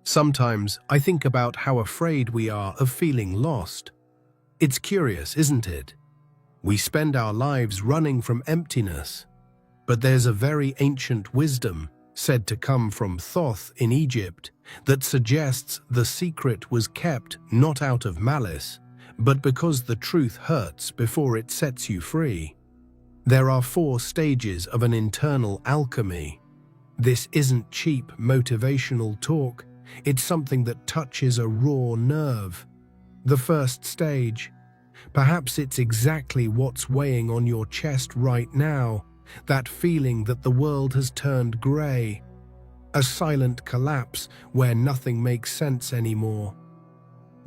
Sometimes I think about how afraid we are of feeling lost. It's curious, isn't it? We spend our lives running from emptiness. But there's a very ancient wisdom, said to come from Thoth in Egypt, that suggests the secret was kept not out of malice, but because the truth hurts before it sets you free. There are 4 stages of an internal alchemy. This isn't cheap motivational talk, it's something that touches a raw nerve. The first stage. Perhaps it's exactly what's weighing on your chest right now, that feeling that the world has turned grey. A silent collapse where nothing makes sense anymore.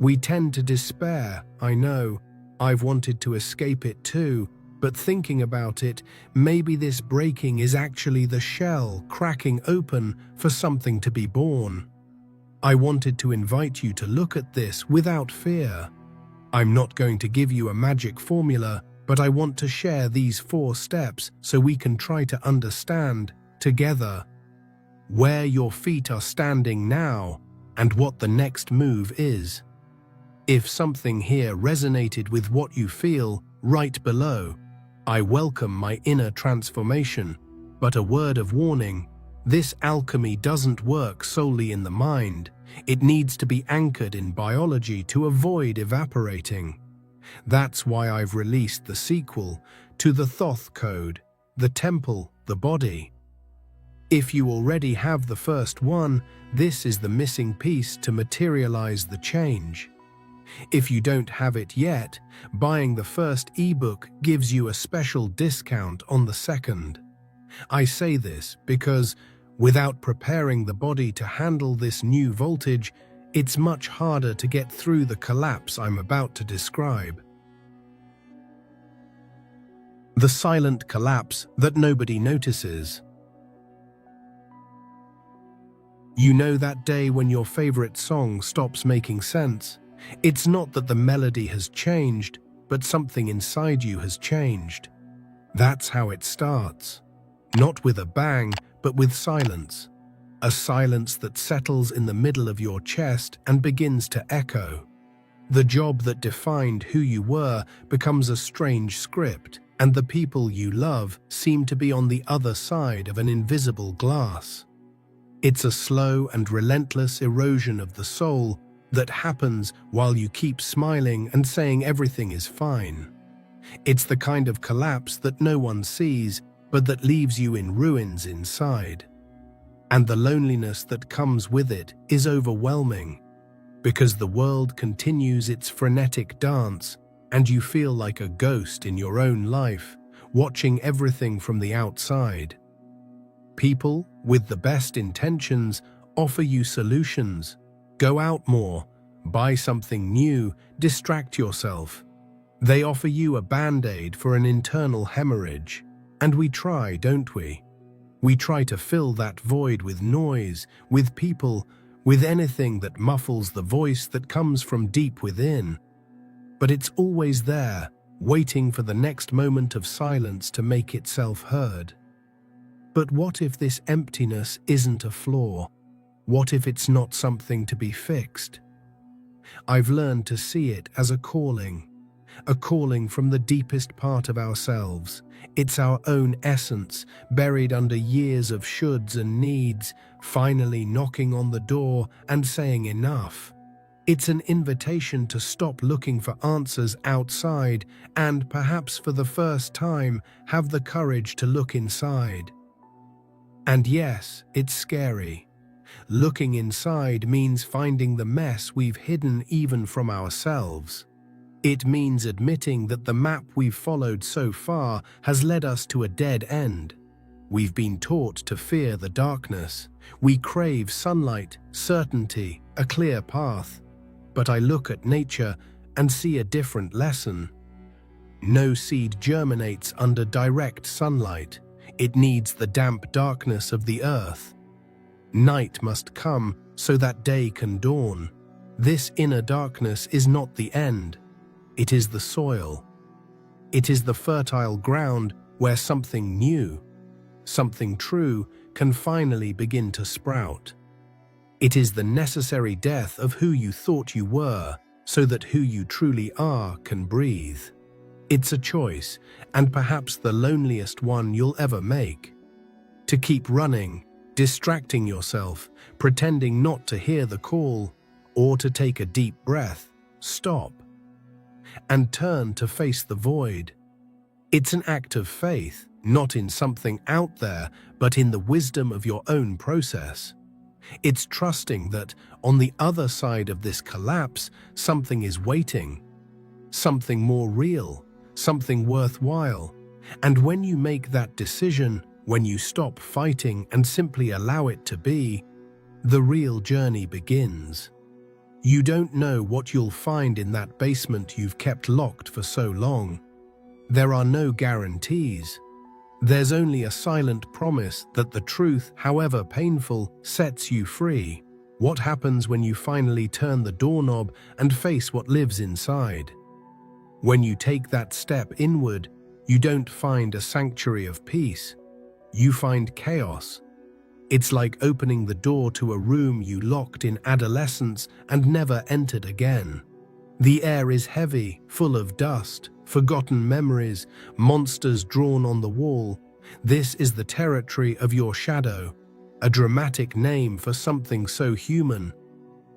We tend to despair, I know. I've wanted to escape it too, but thinking about it, maybe this breaking is actually the shell cracking open for something to be born. I wanted to invite you to look at this without fear. I'm not going to give you a magic formula, but I want to share these 4 steps so we can try to understand, together, where your feet are standing now and what the next move is. If something here resonated with what you feel, right below, I welcome my inner transformation, but a word of warning, this alchemy doesn't work solely in the mind. It needs to be anchored in biology to avoid evaporating. That's why I've released the sequel to the Thoth Code, the temple, the body. If you already have the first one, this is the missing piece to materialize the change. If you don't have it yet, buying the first ebook gives you a special discount on the second. I say this because, without preparing the body to handle this new voltage, it's much harder to get through the collapse I'm about to describe. The silent collapse that nobody notices. You know that day when your favorite song stops making sense? It's not that the melody has changed, but something inside you has changed. That's how it starts. Not with a bang, but with silence. A silence that settles in the middle of your chest and begins to echo. The job that defined who you were becomes a strange script, and the people you love seem to be on the other side of an invisible glass. It's a slow and relentless erosion of the soul that happens while you keep smiling and saying everything is fine. It's the kind of collapse that no one sees, but that leaves you in ruins inside. And the loneliness that comes with it is overwhelming, because the world continues its frenetic dance, and you feel like a ghost in your own life, watching everything from the outside. People, with the best intentions, offer you solutions. Go out more, buy something new, distract yourself. They offer you a band-aid for an internal hemorrhage. And we try, don't we? We try to fill that void with noise, with people, with anything that muffles the voice that comes from deep within. But it's always there, waiting for the next moment of silence to make itself heard. But what if this emptiness isn't a flaw? What if it's not something to be fixed? I've learned to see it as a calling from the deepest part of ourselves. It's our own essence, buried under years of shoulds and needs, finally knocking on the door and saying enough. It's an invitation to stop looking for answers outside and, perhaps for the first time, have the courage to look inside. And yes, it's scary. Looking inside means finding the mess we've hidden even from ourselves. It means admitting that the map we've followed so far has led us to a dead end. We've been taught to fear the darkness. We crave sunlight, certainty, a clear path. But I look at nature and see a different lesson. No seed germinates under direct sunlight. It needs the damp darkness of the earth. Night must come so that day can dawn. This inner darkness is not the end. It is the soil. It is the fertile ground where something new, something true, can finally begin to sprout. It is the necessary death of who you thought you were, so that who you truly are can breathe. It's a choice, and perhaps the loneliest one you'll ever make. To keep running, distracting yourself, pretending not to hear the call, or to take a deep breath, stop, and turn to face the void. It's an act of faith, not in something out there, but in the wisdom of your own process. It's trusting that, on the other side of this collapse, something is waiting, something more real, something worthwhile. And when you make that decision, when you stop fighting and simply allow it to be, the real journey begins. You don't know what you'll find in that basement you've kept locked for so long. There are no guarantees. There's only a silent promise that the truth, however painful, sets you free. What happens when you finally turn the doorknob and face what lives inside? When you take that step inward, you don't find a sanctuary of peace. You find chaos. It's like opening the door to a room you locked in adolescence and never entered again. The air is heavy, full of dust, forgotten memories, monsters drawn on the wall. This is the territory of your shadow, a dramatic name for something so human.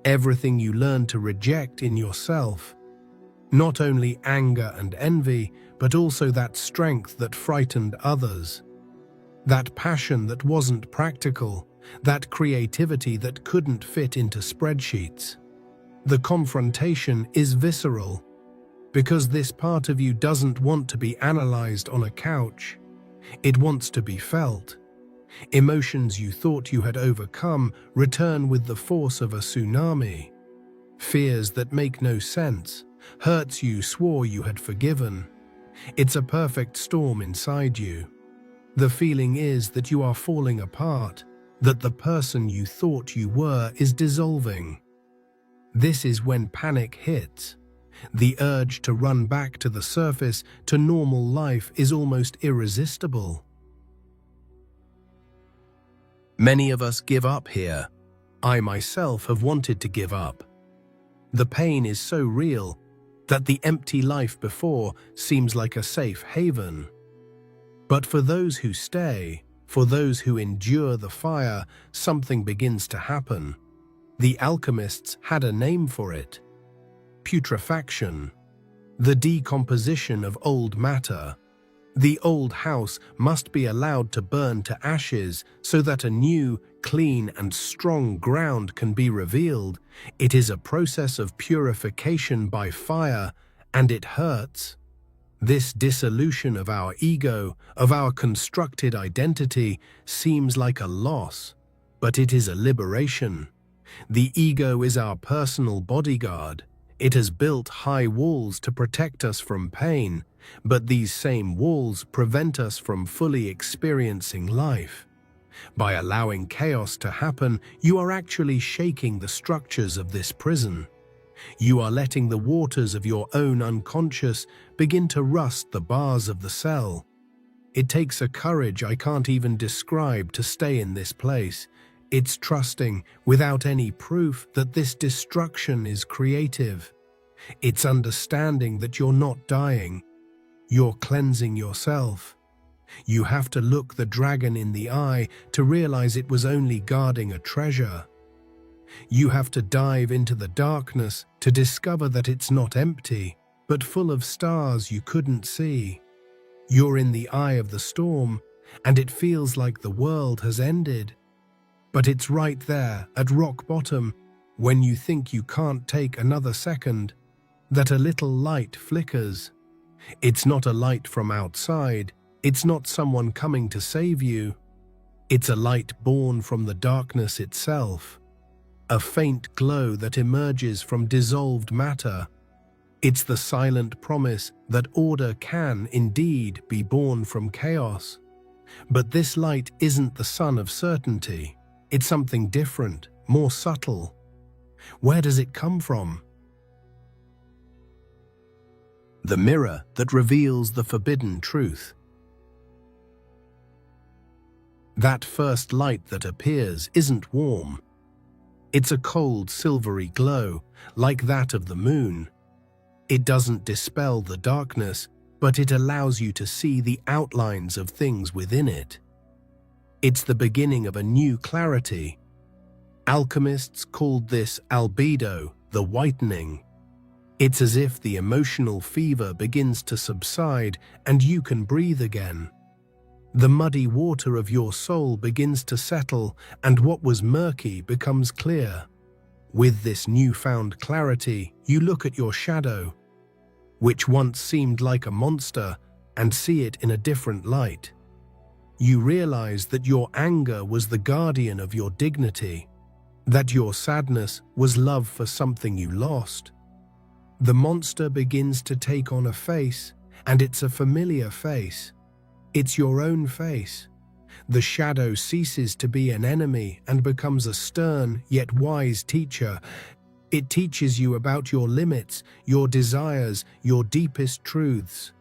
Everything you learn to reject in yourself. Not only anger and envy, but also that strength that frightened others. That passion that wasn't practical, that creativity that couldn't fit into spreadsheets. The confrontation is visceral, because this part of you doesn't want to be analyzed on a couch. It wants to be felt. Emotions you thought you had overcome return with the force of a tsunami. Fears that make no sense, hurts you swore you had forgiven. It's a perfect storm inside you. The feeling is that you are falling apart, that the person you thought you were is dissolving. This is when panic hits. The urge to run back to the surface, to normal life, is almost irresistible. Many of us give up here. I myself have wanted to give up. The pain is so real that the empty life before seems like a safe haven. But for those who stay, for those who endure the fire, something begins to happen. The alchemists had a name for it. Putrefaction. The decomposition of old matter. The old house must be allowed to burn to ashes so that a new, clean and strong ground can be revealed. It is a process of purification by fire, and it hurts. This dissolution of our ego, of our constructed identity, seems like a loss, but it is a liberation. The ego is our personal bodyguard. It has built high walls to protect us from pain, but these same walls prevent us from fully experiencing life. By allowing chaos to happen, you are actually shaking the structures of this prison. You are letting the waters of your own unconscious begin to rust the bars of the cell. It takes a courage I can't even describe to stay in this place. It's trusting, without any proof, that this destruction is creative. It's understanding that you're not dying. You're cleansing yourself. You have to look the dragon in the eye to realize it was only guarding a treasure. You have to dive into the darkness to discover that it's not empty, but full of stars you couldn't see. You're in the eye of the storm, and it feels like the world has ended. But it's right there, at rock bottom, when you think you can't take another second, that a little light flickers. It's not a light from outside. It's not someone coming to save you. It's a light born from the darkness itself. A faint glow that emerges from dissolved matter. It's the silent promise that order can indeed be born from chaos. But this light isn't the sun of certainty. It's something different, more subtle. Where does it come from? The mirror that reveals the forbidden truth. That first light that appears isn't warm. It's a cold, silvery glow, like that of the moon. It doesn't dispel the darkness, but it allows you to see the outlines of things within it. It's the beginning of a new clarity. Alchemists called this albedo, the whitening. It's as if the emotional fever begins to subside and you can breathe again. The muddy water of your soul begins to settle, and what was murky becomes clear. With this newfound clarity, you look at your shadow, which once seemed like a monster, and see it in a different light. You realize that your anger was the guardian of your dignity, that your sadness was love for something you lost. The monster begins to take on a face, and it's a familiar face. It's your own face. The shadow ceases to be an enemy and becomes a stern yet wise teacher. It teaches you about your limits, your desires, your deepest truths.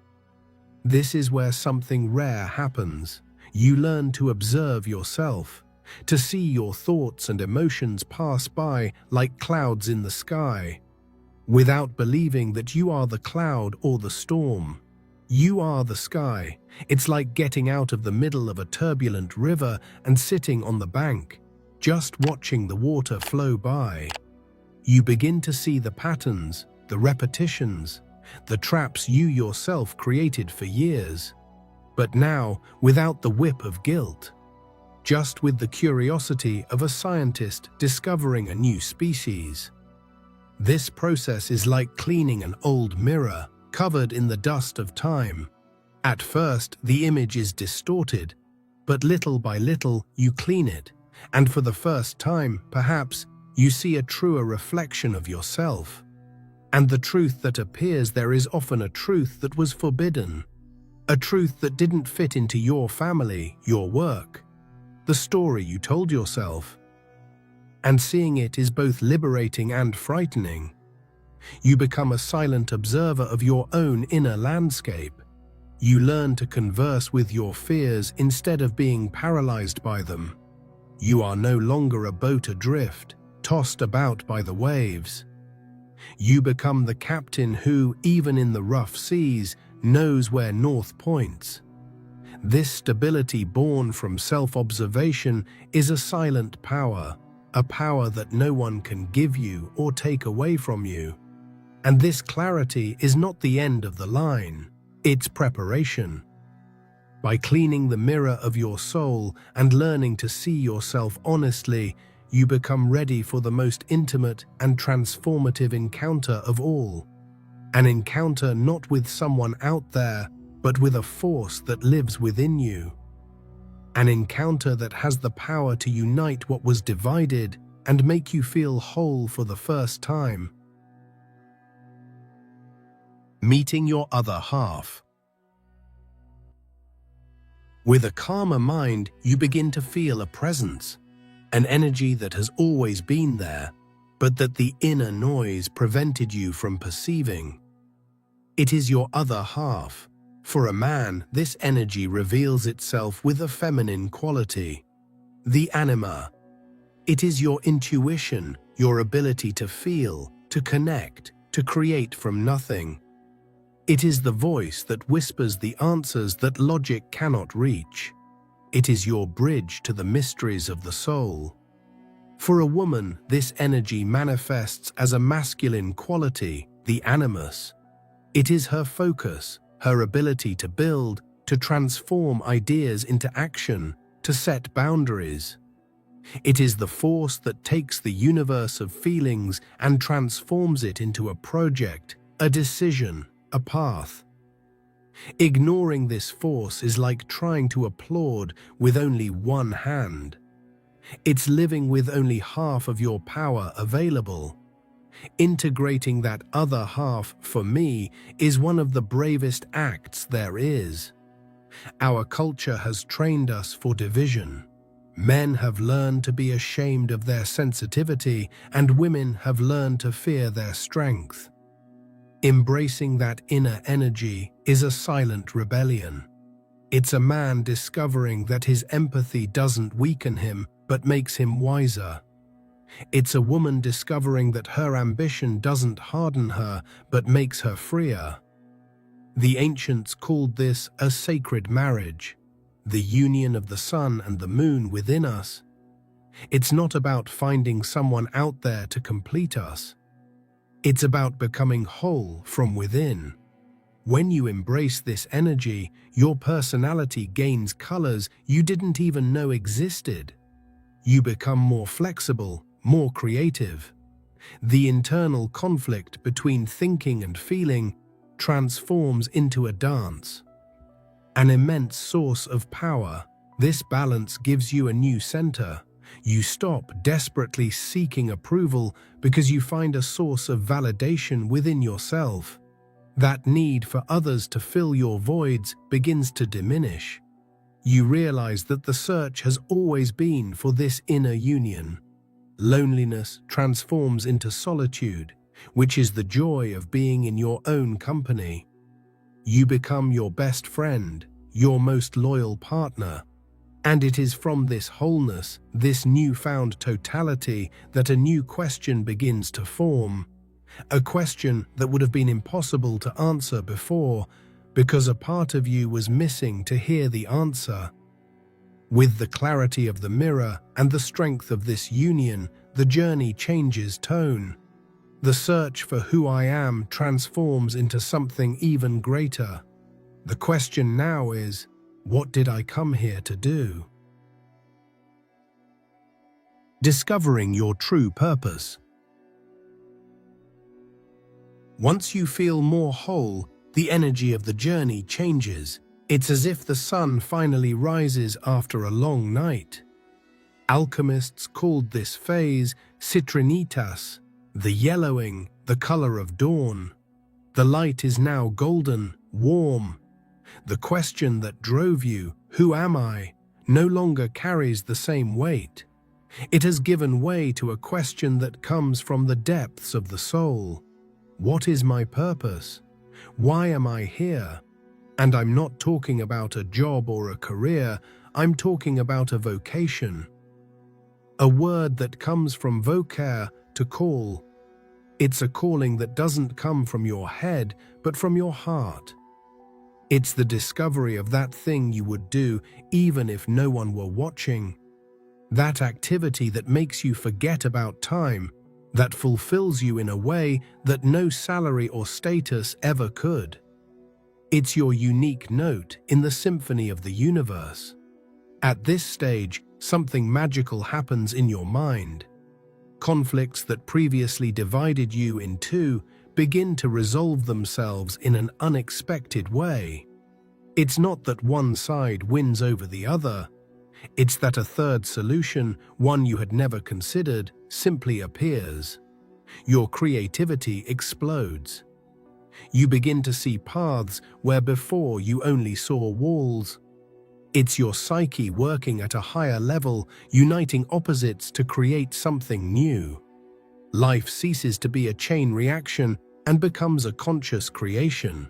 This is where something rare happens. You learn to observe yourself, to see your thoughts and emotions pass by like clouds in the sky, without believing that you are the cloud or the storm. You are the sky. It's like getting out of the middle of a turbulent river and sitting on the bank, just watching the water flow by. You begin to see the patterns, the repetitions, the traps you yourself created for years. But now, without the whip of guilt, just with the curiosity of a scientist discovering a new species. This process is like cleaning an old mirror covered in the dust of time. At first, the image is distorted, but little by little you clean it, and for the first time, perhaps, you see a truer reflection of yourself. And the truth that appears there is often a truth that was forbidden, a truth that didn't fit into your family, your work, the story you told yourself. And seeing it is both liberating and frightening. You become a silent observer of your own inner landscape. You learn to converse with your fears instead of being paralyzed by them. You are no longer a boat adrift, tossed about by the waves. You become the captain who, even in the rough seas, knows where north points. This stability born from self-observation is a silent power, a power that no one can give you or take away from you. And this clarity is not the end of the line, it's preparation. By cleaning the mirror of your soul and learning to see yourself honestly, you become ready for the most intimate and transformative encounter of all. An encounter not with someone out there, but with a force that lives within you. An encounter that has the power to unite what was divided and make you feel whole for the first time. Meeting your other half. With a calmer mind, you begin to feel a presence, an energy that has always been there, but that the inner noise prevented you from perceiving. It is your other half. For a man, this energy reveals itself with a feminine quality, the anima. It is your intuition, your ability to feel, to connect, to create from nothing. It is the voice that whispers the answers that logic cannot reach. It is your bridge to the mysteries of the soul. For a woman, this energy manifests as a masculine quality, the animus. It is her focus, her ability to build, to transform ideas into action, to set boundaries. It is the force that takes the universe of feelings and transforms it into a project, a decision, a path. Ignoring this force is like trying to applaud with only one hand. It's living with only half of your power available. Integrating that other half, for me, is one of the bravest acts there is. Our culture has trained us for division. Men have learned to be ashamed of their sensitivity, and women have learned to fear their strength. Embracing that inner energy is a silent rebellion. It's a man discovering that his empathy doesn't weaken him, but makes him wiser. It's a woman discovering that her ambition doesn't harden her, but makes her freer. The ancients called this a sacred marriage, the union of the sun and the moon within us. It's not about finding someone out there to complete us. It's about becoming whole from within. When you embrace this energy, your personality gains colors you didn't even know existed. You become more flexible, more creative. The internal conflict between thinking and feeling transforms into a dance. An immense source of power, this balance gives you a new center. You stop desperately seeking approval because you find a source of validation within yourself. That need for others to fill your voids begins to diminish. You realize that the search has always been for this inner union. Loneliness transforms into solitude, which is the joy of being in your own company. You become your best friend, your most loyal partner. And it is from this wholeness, this newfound totality, that a new question begins to form. A question that would have been impossible to answer before, because a part of you was missing to hear the answer. With the clarity of the mirror and the strength of this union, the journey changes tone. The search for who I am transforms into something even greater. The question now is, what did I come here to do? Discovering your true purpose. Once you feel more whole, the energy of the journey changes. It's as if the sun finally rises after a long night. Alchemists called this phase citrinitas, the yellowing, the color of dawn. The light is now golden, warm. The question that drove you, who am I, no longer carries the same weight. It has given way to a question that comes from the depths of the soul. What is my purpose? Why am I here? And I'm not talking about a job or a career, I'm talking about a vocation. A word that comes from vocare, to call. It's a calling that doesn't come from your head, but from your heart. It's the discovery of that thing you would do even if no one were watching. That activity that makes you forget about time, that fulfills you in a way that no salary or status ever could. It's your unique note in the symphony of the universe. At this stage, something magical happens in your mind. Conflicts that previously divided you in two begin to resolve themselves in an unexpected way. It's not that one side wins over the other. It's that a third solution, one you had never considered, simply appears. Your creativity explodes. You begin to see paths where before you only saw walls. It's your psyche working at a higher level, uniting opposites to create something new. Life ceases to be a chain reaction and becomes a conscious creation.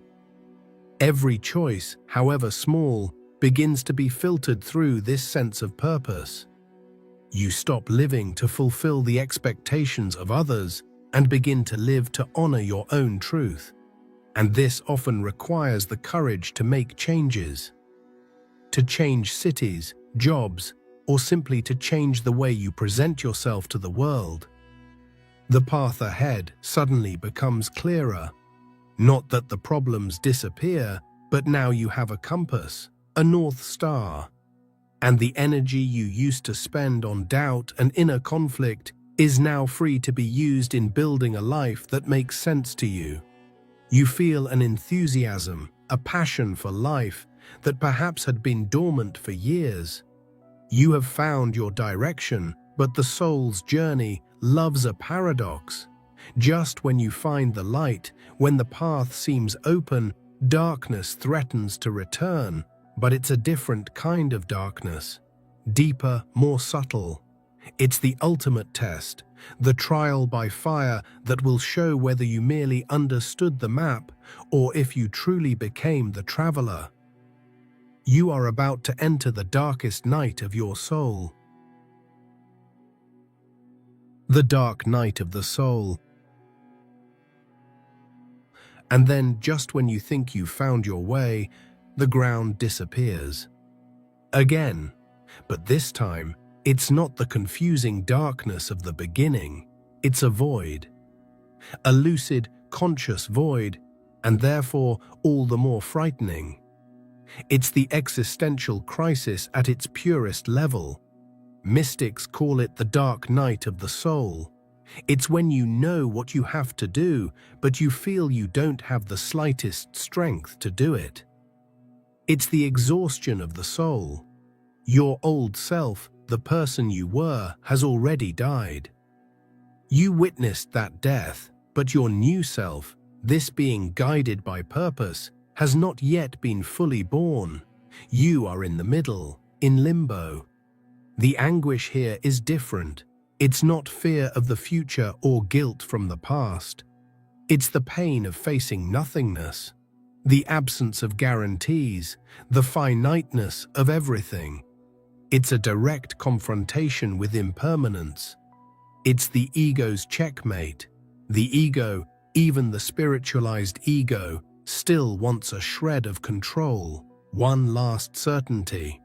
Every choice, however small, begins to be filtered through this sense of purpose. You stop living to fulfill the expectations of others and begin to live to honor your own truth. And this often requires the courage to make changes. To change cities, jobs, or simply to change the way you present yourself to the world. The path ahead suddenly becomes clearer. Not that the problems disappear, but now you have a compass, a North Star. And the energy you used to spend on doubt and inner conflict is now free to be used in building a life that makes sense to you. You feel an enthusiasm, a passion for life that perhaps had been dormant for years. You have found your direction, but the soul's journey loves a paradox. Just when you find the light, when the path seems open, darkness threatens to return, but it's a different kind of darkness. Deeper, more subtle. It's the ultimate test, the trial by fire that will show whether you merely understood the map or if you truly became the traveler. You are about to enter the darkest night of your soul. the dark night of the soul. And then, just when you think you've found your way, the ground disappears. Again, but this time, it's not the confusing darkness of the beginning, it's a void. A lucid, conscious void, and therefore all the more frightening. It's the existential crisis at its purest level. Mystics call it the dark night of the soul. It's when you know what you have to do, but you feel you don't have the slightest strength to do it. It's the exhaustion of the soul. Your old self, the person you were, has already died. You witnessed that death, but your new self, this being guided by purpose, has not yet been fully born. You are in the middle, in limbo. The anguish here is different. It's not fear of the future or guilt from the past. It's the pain of facing nothingness, the absence of guarantees, the finiteness of everything. It's a direct confrontation with impermanence. It's the ego's checkmate. The ego, even the spiritualized ego, still wants a shred of control, one last certainty.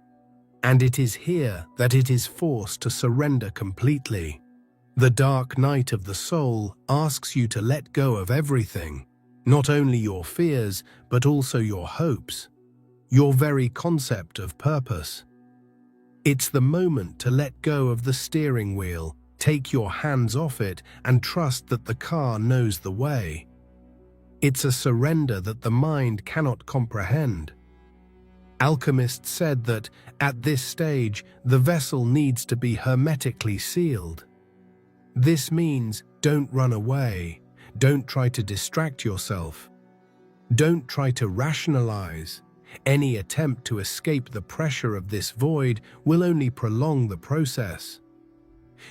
And it is here that it is forced to surrender completely. The dark night of the soul asks you to let go of everything, not only your fears, but also your hopes, your very concept of purpose. It's the moment to let go of the steering wheel, take your hands off it, and trust that the car knows the way. It's a surrender that the mind cannot comprehend. Alchemists said that, at this stage, the vessel needs to be hermetically sealed. This means don't run away, don't try to distract yourself, don't try to rationalize. Any attempt to escape the pressure of this void will only prolong the process.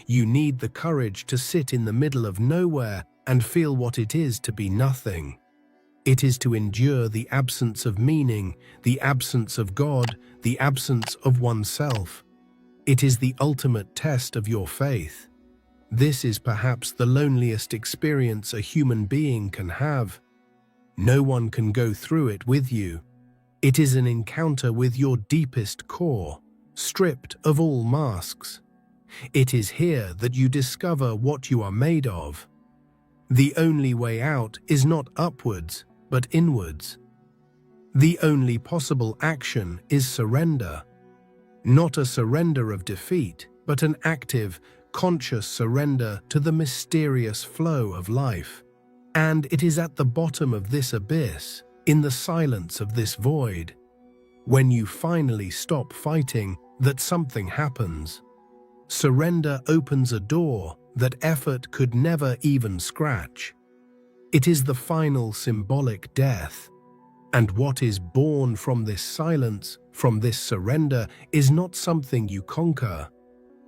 You need the courage to sit in the middle of nowhere and feel what it is to be nothing. It is to endure the absence of meaning, the absence of God, the absence of oneself. It is the ultimate test of your faith. This is perhaps the loneliest experience a human being can have. No one can go through it with you. It is an encounter with your deepest core, stripped of all masks. It is here that you discover what you are made of. The only way out is not upwards, but inwards. The only possible action is surrender. Not a surrender of defeat, but an active, conscious surrender to the mysterious flow of life. And it is at the bottom of this abyss, in the silence of this void, when you finally stop fighting, that something happens. Surrender opens a door that effort could never even scratch. It is the final symbolic death. And what is born from this silence, from this surrender, is not something you conquer.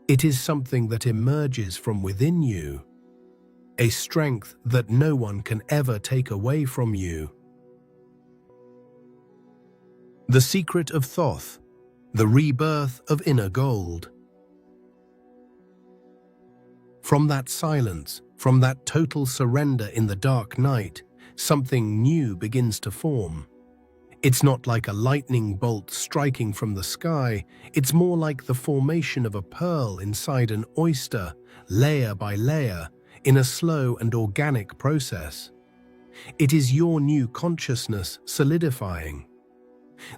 It is something that emerges from within you. A strength that no one can ever take away from you. The secret of Thoth, the rebirth of inner gold. From that silence, from that total surrender in the dark night, something new begins to form. It's not like a lightning bolt striking from the sky, it's more like the formation of a pearl inside an oyster, layer by layer, in a slow and organic process. It is your new consciousness solidifying.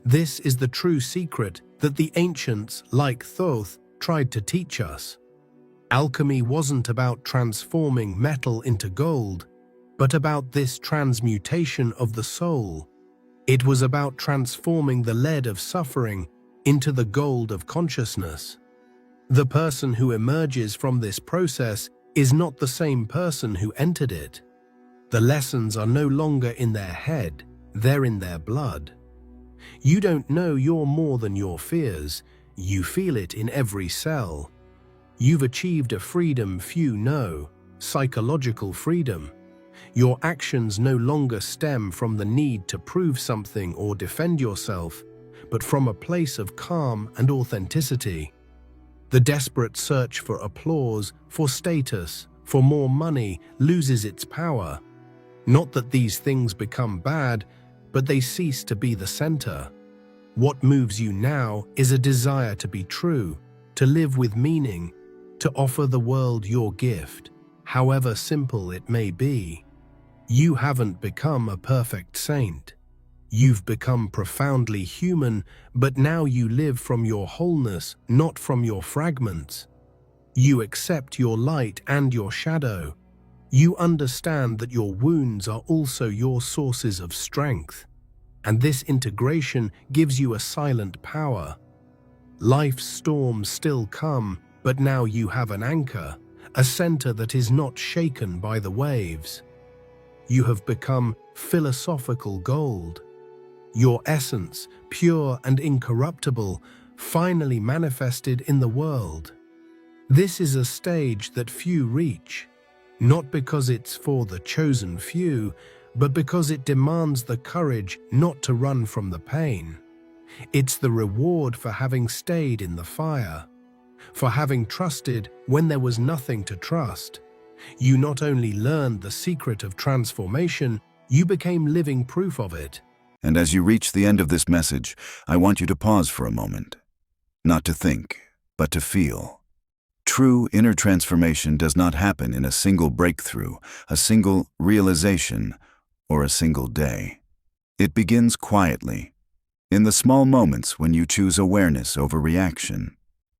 This is the true secret that the ancients, like Thoth, tried to teach us. Alchemy wasn't about transforming metal into gold, but about this transmutation of the soul. It was about transforming the lead of suffering into the gold of consciousness. The person who emerges from this process is not the same person who entered it. The lessons are no longer in their head, they're in their blood. You don't know you're more than your fears, you feel it in every cell. You've achieved a freedom few know, psychological freedom. Your actions no longer stem from the need to prove something or defend yourself, but from a place of calm and authenticity. The desperate search for applause, for status, for more money loses its power. Not that these things become bad, but they cease to be the center. What moves you now is a desire to be true, to live with meaning, to offer the world your gift, however simple it may be. You haven't become a perfect saint. You've become profoundly human, but now you live from your wholeness, not from your fragments. You accept your light and your shadow. You understand that your wounds are also your sources of strength, and this integration gives you a silent power. Life's storms still come, but now you have an anchor, a center that is not shaken by the waves. You have become philosophical gold. Your essence, pure and incorruptible, finally manifested in the world. This is a stage that few reach, not because it's for the chosen few, but because it demands the courage not to run from the pain. It's the reward for having stayed in the fire, for having trusted when there was nothing to trust. You not only learned the secret of transformation, you became living proof of it. And as you reach the end of this message, I want you to pause for a moment. Not to think, but to feel. True inner transformation does not happen in a single breakthrough, a single realization, or a single day. It begins quietly, in the small moments when you choose awareness over reaction,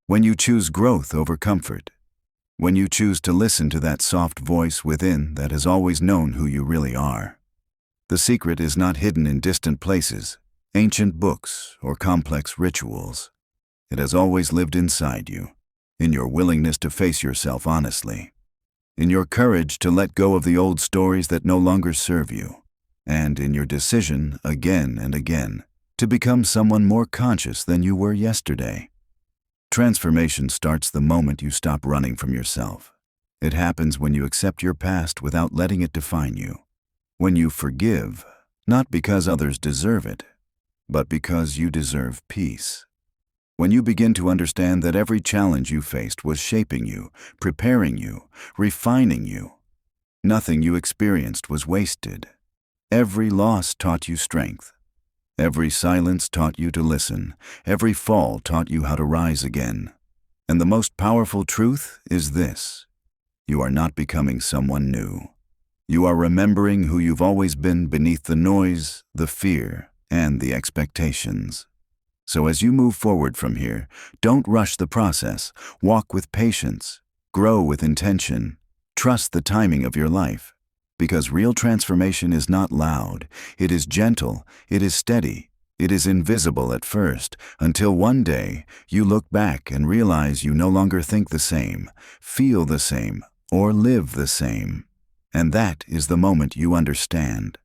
when you choose growth over comfort, when you choose to listen to that soft voice within that has always known who you really are. The secret is not hidden in distant places, ancient books, or complex rituals. It has always lived inside you, in your willingness to face yourself honestly, in your courage to let go of the old stories that no longer serve you, and in your decision, again and again, to become someone more conscious than you were yesterday. Transformation starts the moment you stop running from yourself. It happens when you accept your past without letting it define you. When you forgive, not because others deserve it, but because you deserve peace. When you begin to understand that every challenge you faced was shaping you, preparing you, refining you. Nothing you experienced was wasted. Every loss taught you strength. Every silence taught you to listen. Every fall taught you how to rise again. And the most powerful truth is this: you are not becoming someone new. You are remembering who you've always been beneath the noise, the fear, and the expectations. So as you move forward from here, don't rush the process. Walk with patience. Grow with intention. Trust the timing of your life. Because real transformation is not loud. It is gentle. It is steady. It is invisible at first, until one day you look back and realize you no longer think the same, feel the same, or live the same. And that is the moment you understand.